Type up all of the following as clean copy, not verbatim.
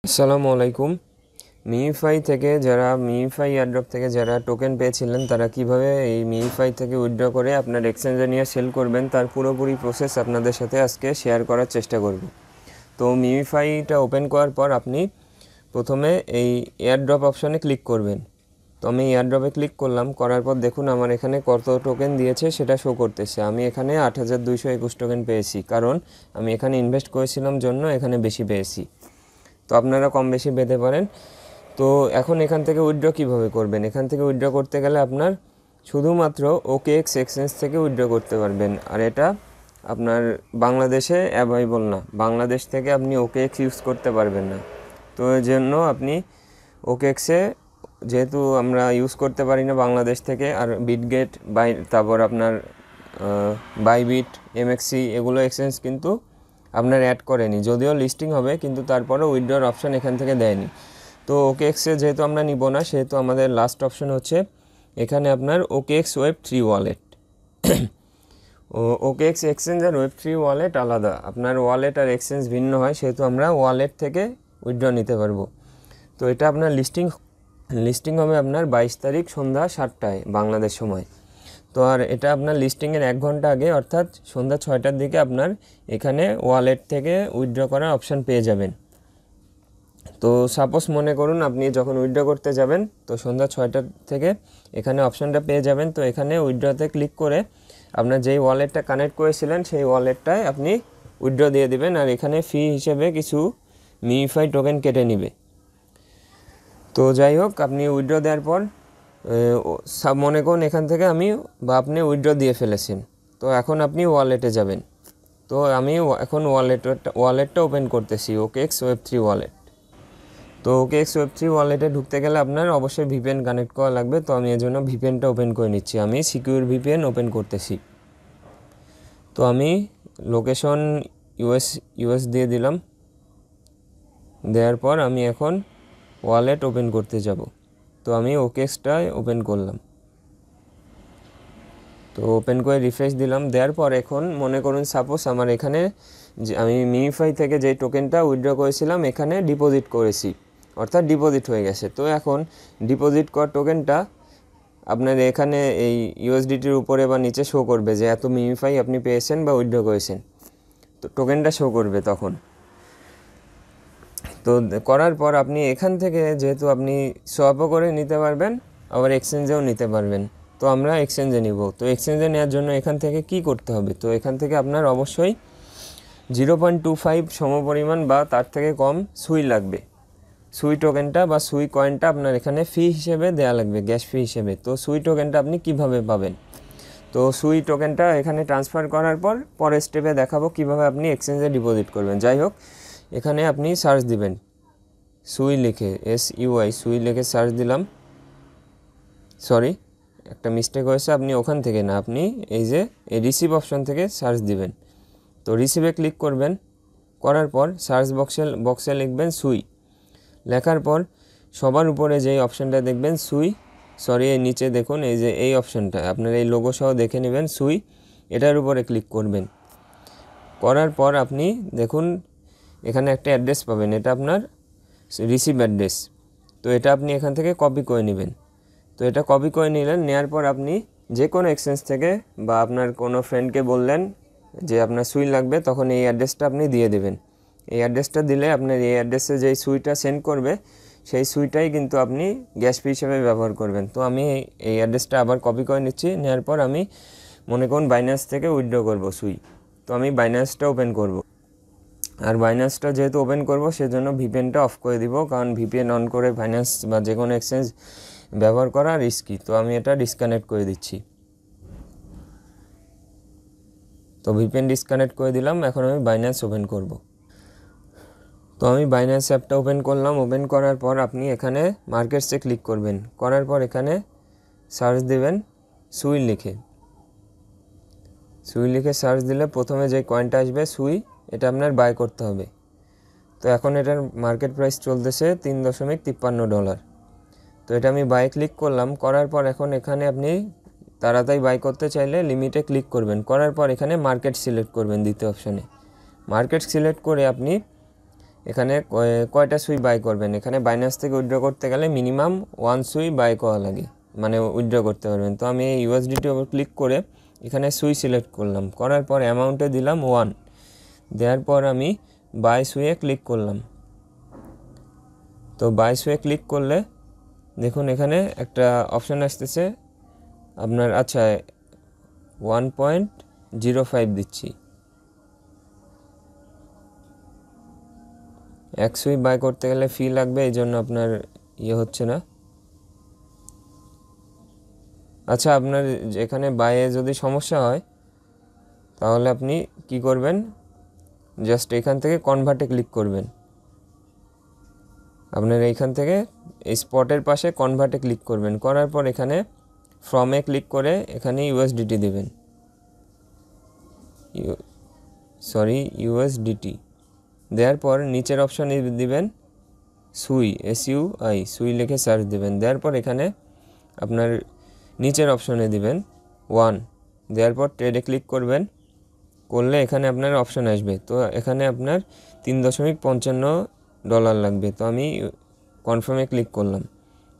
আসসালামু আলাইকুম। মিইফাই থেকে যারা মিইফাই এয়ারড্রপ থেকে যারা টোকেন পেয়েছিলেন তারা কিভাবে এই মিইফাই থেকে উইথড্র করে আপনার এক্সচেঞ্জে নিয়ে সেল করবেন তার পুরোপুরি প্রসেস আপনাদের সাথে আজকে শেয়ার করার চেষ্টা করব। তো মিইফাইটা ওপেন করার পর আপনি প্রথমে এই এয়ারড্রপ অপশানে ক্লিক করবেন। তো আমি এয়ারড্রপে ক্লিক করলাম, করার পর দেখুন আমার এখানে কত টোকেন দিয়েছে সেটা শো করতেছে। আমি এখানে ৮,২২১ টোকেন পেয়েছি, কারণ আমি এখানে ইনভেস্ট করেছিলাম জন্য এখানে বেশি পেয়েছি। তো আপনারা কম বেশি পেতে পারেন। তো এখন এখান থেকে উইথড্র কীভাবে করবেন? এখান থেকে উইথড্র করতে গেলে আপনার শুধুমাত্র OKX এক্সচেঞ্জ থেকে উইথড্র করতে পারবেন, আর এটা আপনার বাংলাদেশে অ্যাভেলেবল না। বাংলাদেশ থেকে আপনি OKX ইউজ করতে পারবেন না। তো এর জন্য আপনি OKX-এ যেহেতু আমরা ইউজ করতে পারি না বাংলাদেশ থেকে, আর বিটগেট তারপর আপনার বাইবিট, MXC এগুলো এক্সচেঞ্জ কিন্তু আপনার অ্যাড করেনি, যদিও লিস্টিং হবে কিন্তু তারপরেও উইথড্রর অপশান এখান থেকে দেয়নি। তো OKX-এ যেহেতু আমরা নিব না, সেহেতু আমাদের লাস্ট অপশান হচ্ছে এখানে আপনার OKX Web3 wallet. OKX exchange আর Web3 ওয়ালেট আলাদা, আপনার ওয়ালেট আর এক্সচেঞ্জ ভিন্ন হয়, সেহেতু আমরা ওয়ালেট থেকে উইথড্র নিতে পারবো। তো এটা আপনার লিস্টিং হবে আপনার 22 তারিখ সন্ধ্যা 7টায় বাংলাদেশ সময়। তো আর এটা আপনার লিস্টিংয়ের 1 ঘন্টা আগে, অর্থাৎ সন্ধ্যা 6টার দিকে আপনার এখানে ওয়ালেট থেকে উইথড্র করার অপশান পেয়ে যাবেন। তো সাপোজ মনে করুন আপনি যখন উইথড্র করতে যাবেন, তো সন্ধ্যা 6টার থেকে এখানে অপশানটা পেয়ে যাবেন। তো এখানে উইথড্রতে ক্লিক করে আপনার যেই ওয়ালেটটা কানেক্ট করেছিলেন সেই ওয়ালেটটায় আপনি উইথড্র দিয়ে দিবেন, আর এখানে ফি হিসেবে কিছু মিইফাই টোকেন কেটে নেবে। তো যাই হোক, আপনি উইথড্র দেওয়ার পর মনে করুন এখান থেকে আপনি উইথড্র দিয়ে ফেলেছেন। তো এখন আপনি ওয়ালেটে যাবেন। তো আমি এখন ওয়ালেটটা ওপেন করতেছি, OKX Web3 ওয়ালেট। তো OKX Web3 ওয়ালেটে ঢুকতে গেলে আপনার অবশ্যই VPN কানেক্ট করা লাগবে। তো আমি এর জন্য VPNটা ওপেন করে নিচ্ছি। আমি সিকিউর VPN ওপেন করতেছি। তো আমি লোকেশন US দিয়ে দিলাম। দেওয়ার পর আমি এখন ওয়ালেট ওপেন করতে যাব। তো আমি OKX-টাই ওপেন করলাম। তো ওপেন করে রিফ্রেশ দিলাম। দেওয়ার পর এখন মনে করুন সাপোজ আমার এখানে যে আমি মিইফাই থেকে যে টোকেনটা উইথড্র করেছিলাম এখানে ডিপোজিট করেছি, অর্থাৎ ডিপোজিট হয়ে গেছে। তো এখন ডিপোজিট করা টোকেনটা আপনার এখানে এই USDT-র উপরে বা নিচে শো করবে যে এত মিইফাই আপনি পেয়েছেন বা উইথড্র করেছেন। তো টোকেনটা শো করবে তখন। তো করার পর আপনি এখান থেকে যেহেতু আপনি সোয়াপও করে নিতে পারবেন, আবার এক্সচেঞ্জেও নিতে পারবেন। তো আমরা এক্সচেঞ্জে নিব। তো এক্সচেঞ্জে নেওয়ার জন্য এখান থেকে কি করতে হবে? তো এখান থেকে আপনার অবশ্যই 0.25 সমপরিমাণ বা তার থেকে কম সুই লাগবে। সুই টোকেনটা বা সুই কয়েনটা আপনার এখানে ফি হিসেবে দেওয়া লাগবে, গ্যাস ফি হিসেবে। তো সুই টোকেনটা আপনি কিভাবে পাবেন? তো সুই টোকেনটা এখানে ট্রান্সফার করার পর পরের স্টেপে দেখাবো কিভাবে আপনি এক্সচেঞ্জে ডিপোজিট করবেন। যাই হোক, এখানে আপনি সার্চ দিবেন সুই লিখে, SUI সুই লিখে সার্চ দিলাম। সরি, একটা মিস্টেক হয়েছে, আপনি ওখান থেকে না, আপনি এই যে এই রিসিভ অপশন থেকে সার্চ দিবেন। তো রিসিভে ক্লিক করবেন। করার পর সার্চ বক্সে লিখবেন সুই। লেখার পর সবার উপরে যেই অপশানটা দেখবেন এই নিচে দেখুন এই যে এই অপশানটা আপনার এই লোগো সহ দেখে নেবেন সুই, এটার উপরে ক্লিক করবেন। করার পর আপনি দেখুন এখানে একটা অ্যাড্রেস পাবেন, এটা আপনার রিসিভ অ্যাড্রেস। তো এটা আপনি এখান থেকে কপি করে নেবেন। তো এটা কপি করে নিলেন, নেওয়ার পর আপনি যে কোনো এক্সচেঞ্জ থেকে বা আপনার কোনো ফ্রেন্ডকে বললেন যে আপনার সুই লাগবে, তখন এই অ্যাড্রেসটা আপনি দিয়ে দেবেন। এই অ্যাড্রেসটা দিলে আপনার এই অ্যাড্রেসে যেই সুইটা সেন্ড করবে সেই সুইটাই কিন্তু আপনি গ্যাস ফি হিসেবে ব্যবহার করবেন। তো আমি এই অ্যাড্রেসটা আবার কপি করে নিচ্ছি। নেওয়ার পর আমি মনে করুন বাইন্যান্স থেকে উইথড্র করব সুই। তো আমি বাইন্যান্সটা ওপেন করব, আর বাইন্যান্সটা যেহেতু ওপেন করব সেজন্য VPN-টা অফ করে দিব, কারণ VPN অন করে বাইন্যান্স বা যে কোনো এক্সচেঞ্জ ব্যবহার করা রিস্কি। তো আমি এটা ডিসকানেক্ট করে দিচ্ছি। তো VPN ডিসকানেক্ট করে দিলাম। এখন আমি বাইন্যান্স ওপেন করব। তো আমি বাইন্যান্স অ্যাপটা ওপেন করলাম। ওপেন করার পর আপনি এখানে মার্কেটসে ক্লিক করবেন। করার পর এখানে সার্চ দেবেন সুই লিখে সার্চ দিলে প্রথমে যে কয়েনটা আসবে সুই, এটা আপনার বাই করতে হবে। তো এখন এটার মার্কেট প্রাইস চলতেছে $3.53। তো এটা আমি বাই ক্লিক করলাম। করার পর এখন এখানে আপনি তাড়াতাড়ি বাই করতে চাইলে লিমিটে ক্লিক করবেন। করার পর এখানে মার্কেট সিলেক্ট করবেন দ্বিতীয় অপশানে। মার্কেট সিলেক্ট করে আপনি এখানে কয়টা সুই বাই করবেন। এখানে বাইন্যান্স থেকে উইথড্র করতে গেলে মিনিমাম 1 সুই বাই করা লাগে, মানে উইথড্র করতে পারবেন। তো আমি এই ইউএসডিটি ওপর ক্লিক করে এখানে সুই সিলেক্ট করলাম, করার পর অ্যামাউন্টে দিলাম 1, দেওয়ার পর আমি বাই সুইয়ে ক্লিক করলাম। তো বাই সুইয়ে ক্লিক করলে দেখুন এখানে একটা অপশান আসতেছে আপনার, আচ্ছা 1.05 দিচ্ছি। 1 সুই বাই করতে গেলে ফি লাগবে, এই জন্য আপনার হচ্ছে না। আচ্ছা, আপনার এখানে বাইয়ে যদি সমস্যা হয় তাহলে আপনি কি করবেন, জাস্ট এখান থেকে কনভার্টে ক্লিক করবেন। আপনার এইখান থেকে এই স্পটের পাশে কনভার্টে ক্লিক করবেন, করার পর এখানে ফ্রমে ক্লিক করে এখানে ইউএসডিটি দেবেন, ইউএসডিটি দেওয়ার পর নিচের অপশানে দিবেন সুই, SUI, সুই লিখে সার্চ দেবেন। দেওয়ার পর এখানে আপনার নিচের অপশানে দিবেন 1, দেওয়ার পর ট্রেডে ক্লিক করবেন, করলে এখানে আপনার অপশান আসবে। তো এখানে আপনার $3.55 লাগবে। তো আমি কনফার্মে ক্লিক করলাম,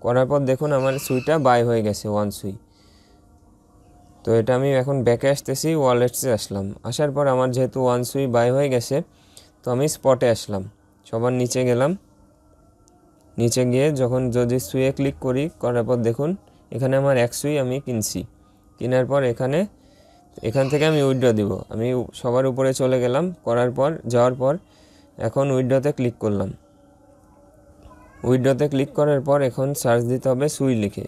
করার পর দেখুন আমার সুইটা বাই হয়ে গেছে 1 সুই। তো এটা আমি এখন ব্যাকে আসতেছি, ওয়ালেটসে আসলাম, আসার পর আমার যেহেতু 1 সুই বাই হয়ে গেছে, তো আমি স্পটে আসলাম, সবার নিচে গেলাম। নিচে গিয়ে যখন যদি সুইয়ে ক্লিক করি, করার পর দেখুন এখানে আমার 1 সুই আমি কিনছি। কেনার পর এখান থেকে আমি উইথড্র দিব। আমি সবার উপরে চলে গেলাম, যাওয়ার পর এখন উইথড্রতে ক্লিক করলাম। উইথড্রতে ক্লিক করার পর এখন সার্চ দিতে হবে সুই লিখে।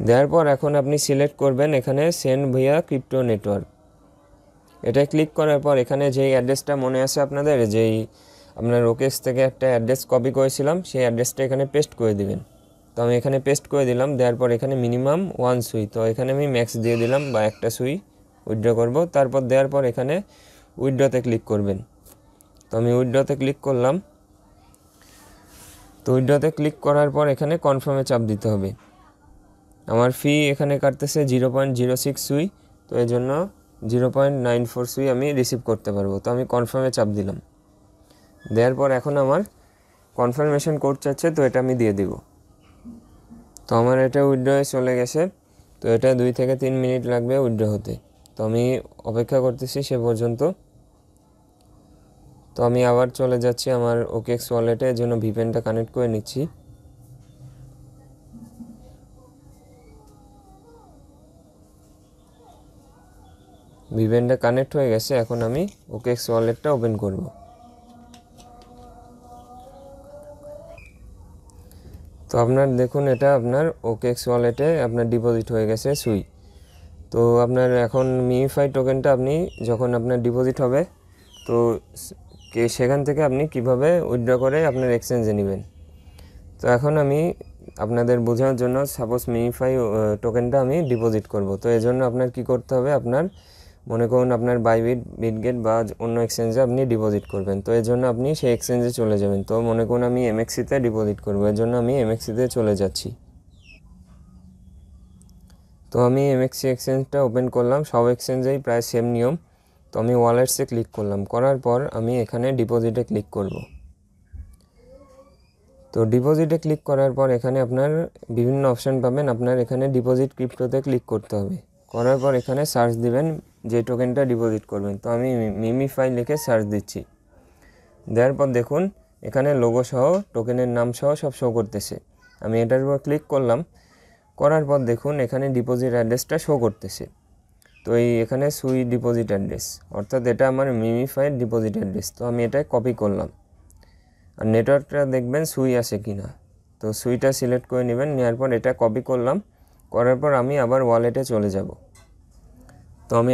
দেওয়ার পর এখন আপনি সিলেক্ট করবেন এখানে সেন্ড ভিয়া ক্রিপ্টো নেটওয়ার্ক। এটা ক্লিক করার পর এখানে যেই অ্যাড্রেসটা মনে আছে আপনাদের, যেই আপনার ওকেক্স থেকে একটা অ্যাড্রেস কপি করেছিলাম, সেই অ্যাড্রেসটা এখানে পেস্ট করে দিবেন। তো আমি এখানে পেস্ট করে দিলাম, দেওয়ার পর এখানে মিনিমাম 1 সুই, তো এখানে আমি ম্যাক্স দিয়ে দিলাম বা একটা সুই উইথড্র করব। তারপর দেওয়ার পর এখানে উইথড্রতে ক্লিক করবেন। তো আমি উইথড্রতে ক্লিক করলাম। তো উইথড্রতে ক্লিক করার পর এখানে কনফার্মে চাপ দিতে হবে। আমার ফি এখানে কাটতেছে 0.06 সুই, তো এই জন্য 0.94 সুই আমি রিসিভ করতে পারবো। তো আমি কনফার্মে চাপ দিলাম, দেওয়ার পর এখন আমার কনফার্মেশন কোড চাচ্ছে, তো এটা আমি দিয়ে দিব। তো আমার এটা উইথড্রয়ে চলে গেছে। তো এটা 2 থেকে 3 মিনিট লাগবে উইথড্র হতে। তো আমি অপেক্ষা করতেছি সে পর্যন্ত। তো আমি আবার চলে যাচ্ছি আমার ওকেক্স ওয়ালেটে, এর জন্য ভিপিএনটা কানেক্ট করে নিচ্ছি। ভিপিএনটা কানেক্ট হয়ে গেছে, এখন আমি ওকেক্স ওয়ালেটটা ওপেন করব। তো আপনার দেখুন এটা আপনার ওকেক্স ওয়ালেটে আপনার ডিপোজিট হয়ে গেছে সুই। তো আপনার এখন মিমিফাই টোকেনটা আপনি যখন আপনার ডিপোজিট হবে, তো সেখান থেকে আপনি কিভাবে উইথড্র করে আপনার এক্সচেঞ্জে নেবেন। তো এখন আমি আপনাদের বোঝানোর জন্য, সাপোজ মিমিফাই টোকেনটা আমি ডিপোজিট করব। তো এই জন্য আপনার কি করতে হবে, আপনার মনে করুন আপনার বাইবিট, বিটগেট বা অন্য এক্সচেঞ্জে আপনি ডিপোজিট করবেন। তো এর জন্য আপনি সেই এক্সচেঞ্জে চলে যাবেন। তো মনে করুন আমি এমএক্সিতে ডিপোজিট করব, এর জন্য আমি এমএক্সিতে চলে যাচ্ছি। তো আমি এমএক্সি এক্সচেঞ্জটা ওপেন করলাম, সব এক্সচেঞ্জেই প্রায় সেম নিয়ম। তো আমি ওয়ালেটসে ক্লিক করলাম, করার পর আমি এখানে ডিপোজিটে ক্লিক করব। তো ডিপোজিটে ক্লিক করার পর এখানে আপনার বিভিন্ন অপশান পাবেন, আপনার এখানে ডিপোজিট ক্রিপ্টোতে ক্লিক করতে হবে। করার পর এখানে সার্চ দিবেন যে টোকেনটা ডিপোজিট করবেন। তো আমি মিমিফাই লিখে সার্চ দিচ্ছি, দেওয়ার পর দেখুন এখানে লোগো সহ টোকেনের নাম সহ সব শো করতেছে। আমি এটার উপর ক্লিক করলাম, করার পর দেখুন এখানে ডিপোজিট অ্যাড্রেসটা শো করতেছে। তো এখানে সুই ডিপোজিট অ্যাড্রেস, অর্থাৎ এটা আমার মিমিফাইয়ের ডিপোজিট অ্যাড্রেস। তো আমি এটা কপি করলাম, আর নেটওয়ার্কটা দেখবেন সুই আছে কি না। তো সুইটা সিলেক্ট করে নেবেন, নেওয়ার পর এটা কপি করলাম, করার পর আমি আবার ওয়ালেটে চলে যাব। তো আমি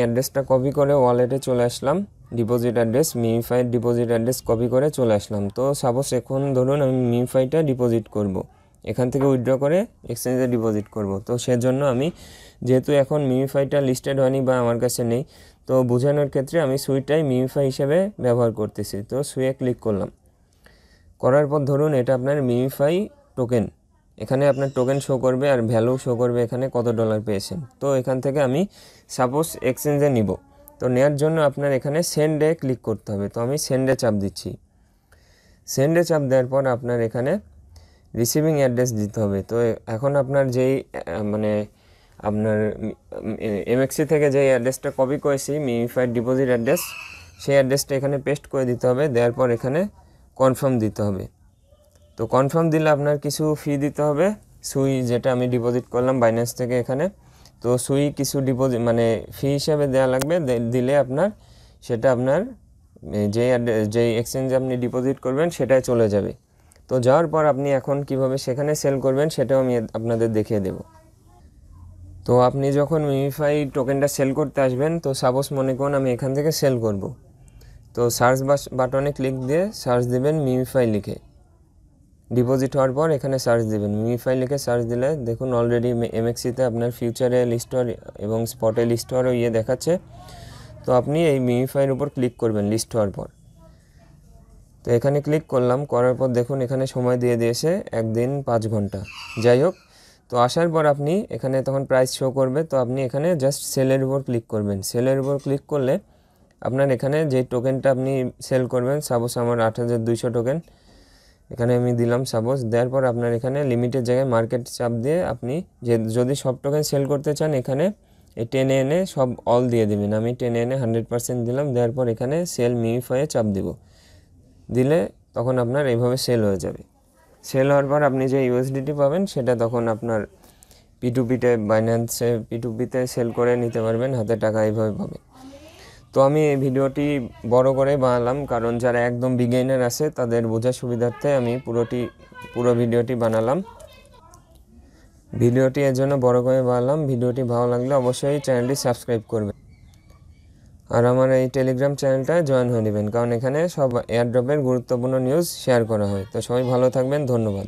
অ্যাড্রেসটা কপি করে ওয়ালেটে চলে আসলাম, ডিপোজিট অ্যাড্রেস, মিমিফাইয়ের ডিপোজিট অ্যাড্রেস কপি করে চলে আসলাম। তো সাপোজ এখন ধরুন আমি মিমিফাইটা ডিপোজিট করব, এখান থেকে উইথড্র করে এক্সচেঞ্জে ডিপোজিট করব। তো সেজন্য আমি যেহেতু এখন মিমিফাইটা লিস্টেড হয়নি বা আমার কাছে নেই, তো বোঝানোর ক্ষেত্রে আমি সুইটাই মিমিফাই হিসেবে ব্যবহার করতেছি। তো সুইয়ে ক্লিক করলাম, করার পর ধরুন এটা আপনার মিমিফাই টোকেন, এখানে আপনার টোকেন শো করবে আর ভ্যালু শো করবে এখানে কত ডলার পেয়েছেন। তো এখান থেকে আমি সাপোজ এক্সচেঞ্জে নিব, তো নেওয়ার জন্য আপনার এখানে সেন্ডে ক্লিক করতে হবে। তো আমি সেন্ডে চাপ দিচ্ছি। সেন্ডে চাপ দেওয়ার পর আপনার এখানে রিসিভিং অ্যাড্রেস দিতে হবে। তো এখন আপনার যেই মানে আপনার এমএক্সি থেকে যেই অ্যাড্রেসটা কপি করেছি মিমিফাইড ডিপোজিট অ্যাড্রেস, সেই অ্যাড্রেসটা এখানে পেস্ট করে দিতে হবে। দেওয়ার পর এখানে কনফার্ম দিতে হবে। তো কনফার্ম দিলে আপনার কিছু ফি দিতে হবে, সুই যেটা আমি ডিপোজিট করলাম বাইন্যান্স থেকে এখানে। তো সুই কিছু ডিপোজিট মানে ফি হিসাবে দেওয়া লাগবে, দিলে আপনার সেটা আপনার যেই এক্সচেঞ্জে আপনি ডিপোজিট করবেন সেটাই চলে যাবে। তো যাওয়ার পর আপনি এখন কিভাবে সেখানে সেল করবেন সেটাও আমি আপনাদের দেখিয়ে দেব। তো আপনি যখন মিমিফাই টোকেনটা সেল করতে আসবেন, তো সাপোজ মনে করুন আমি এখান থেকে সেল করব। তো সার্চ বাটনে ক্লিক দিয়ে সার্চ দেবেন মিমিফাই লিখে। ডিপোজিট হওয়ার পর এখানে সার্চ দেবেন মিমিফাই লিখে। সার্চ দিলে দেখুন অলরেডি এমএক্সিতে আপনার ফিউচারে লিস্ট হওয়ার এবং স্পটে লিস্ট হওয়ারও দেখাচ্ছে। তো আপনি এই মিমিফাইয়ের উপর ক্লিক করবেন লিস্ট হওয়ার পর। তো এখানে ক্লিক করলাম, করার পর দেখুন এখানে সময় দিয়ে দিয়েছে 1 দিন 5 ঘন্টা। যাই হোক, তো আসার পর আপনি এখানে তখন প্রাইস শো করবে। তো আপনি এখানে জাস্ট সেলের উপর ক্লিক করবেন। সেলের উপর ক্লিক করলে আপনার এখানে যে টোকেনটা আপনি সেল করবেন, সাপোজ আমার 8200 টোকেন এখানে আমি দিলাম সাপোজ। দেওয়ার পর আপনার এখানে লিমিটেড জায়গায় মার্কেট চাপ দিয়ে আপনি যদি সব টোকেন সেল করতে চান এখানে এই টেনে এনে সব অল দিয়ে দেবেন। আমি টেনে এনে 100% দিলাম। দেওয়ার পর এখানে সেল মিমিফাইয়ে চাপ দেব। দিলে তখন আপনার এইভাবে সেল হয়ে যাবে। সেল হওয়ার পর আপনি যে ইউএসডিটি পাবেন সেটা তখন আপনার পিটুপিতে বাইন্যান্সে পিটুপিতে সেল করে নিতে পারবেন, হাতে টাকা এইভাবে পাবে। তো আমি এই ভিডিওটি বড় করে বানালাম, কারণ যারা একদম বিগিনার আছে তাদের বোঝার সুবিধার্থে আমি পুরো ভিডিওটি বানালাম। ভিডিওটি এর জন্য বড় করে বানালাম। ভিডিওটি ভালো লাগলে অবশ্যই চ্যানেলটি সাবস্ক্রাইব করবেন আর আমার এই টেলিগ্রাম চ্যানেলটায় জয়েন হয়ে নেবেন, কারণ এখানে সব এয়ারড্রপের গুরুত্বপূর্ণ নিউজ শেয়ার করা হয়। তো সবাই ভালো থাকবেন, ধন্যবাদ।